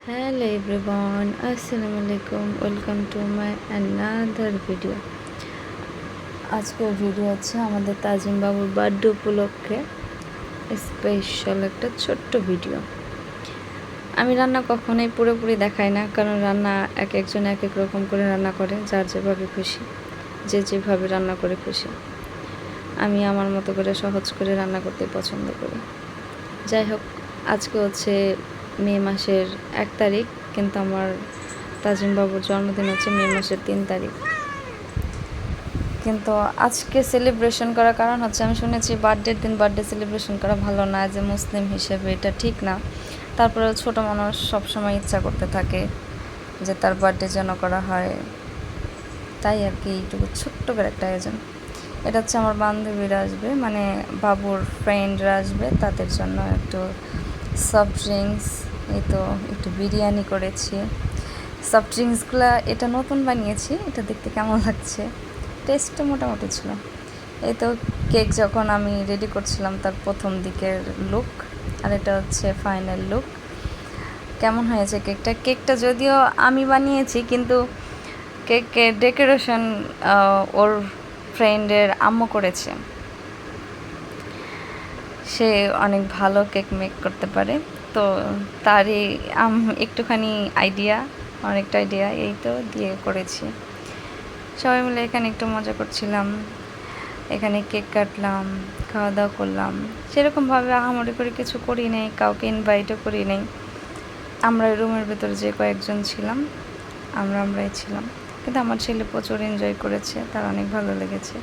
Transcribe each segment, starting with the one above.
Hello everyone, Assalamu alaikum. Welcome to my another video. আজকের video হচ্ছে আমাদের তাজিম বাবুর বার্থডে উপলক্ষে স্পেশাল একটা ছোট্ট ভিডিও। আমি রান্না কখনোই পুরোপুরি দেখাই না, কারণ রান্না একজন এক এক রকম করে রান্না করে, যার যেভাবে খুশি, যে যেভাবে রান্না করে খুশি। আমি আমার মতো করে সহজ করে রান্না করতে পছন্দ করি। যাই হোক, আজকে হচ্ছে মে মাসের 1 তারিখ, কিন্তু আমার তাজিম বাবুর জন্মদিন হচ্ছে মে মাসের 3 তারিখ। কিন্তু আজকে সেলিব্রেশন করার কারণ হচ্ছে, আমি শুনেছি বার্থডের দিন বার্থডে সেলিব্রেশন করা ভালো না, যে মুসলিম হিসেবে এটা ঠিক না। তারপরে ছোট মানুষ সবসময় ইচ্ছা করতে থাকে যে তার বার্থডে যেন করা হয়, তাই আর কি এইটুকু ছোট্ট করে একটা আয়োজন। এটা হচ্ছে আমার বান্ধবীরা আসবে, মানে বাবুর ফ্রেন্ডরা আসবে, তাদের জন্য একটু সফট ড্রিঙ্কস, এই তো একটু বিরিয়ানি করেছি। সফট ড্রিঙ্কসগুলো এটা নতুন বানিয়েছি, এটা দেখতে কেমন লাগছে, টেস্টটা মোটামুটি ছিল। এই তো কেক যখন আমি রেডি করছিলাম, তার প্রথম দিকের লুক, আর এটা হচ্ছে ফাইনাল লুক। কেমন হয়েছে কেকটা যদিও আমি বানিয়েছি, কিন্তু কেকের ডেকোরেশন ওর ফ্রেন্ডের আম্মু করেছে। সে অনেক ভালো কেক মেক করতে পারে, তো তারই একটুখানি অনেকটা আইডিয়া এই তো দিয়ে করেছি। সবাই মিলে এখানে একটু মজা করছিলাম, এখানে কেক কাটলাম, খাওয়া দাওয়া করলাম। সেরকমভাবে আহামরি করে কিছু করি নাই, কাউকে ইনভাইটও করি নাই। আমরা রুমের ভেতরে যে কয়েকজন ছিলাম, আমরাই ছিলাম। কিন্তু আমার ছেলে প্রচুর এনজয় করেছে, তার অনেক ভালো লেগেছে।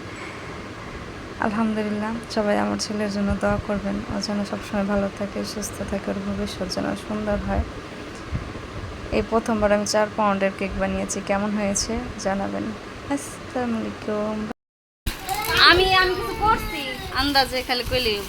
আলহামদুলিল্লাহ, সবাই আমার ছেলের জন্য দোয়া করবেন, ও যেন সবসময় ভালো থাকে, সুস্থ থাকে, ওর ভবিষ্যৎ যেন সুন্দর হয়। এই প্রথমবার আমি 4 পাউন্ডের কেক বানিয়েছি, কেমন হয়েছে জানাবেন। আসসালামু আলাইকুম। আমি কিছু করছি আন্দাজে, খালি কইলেই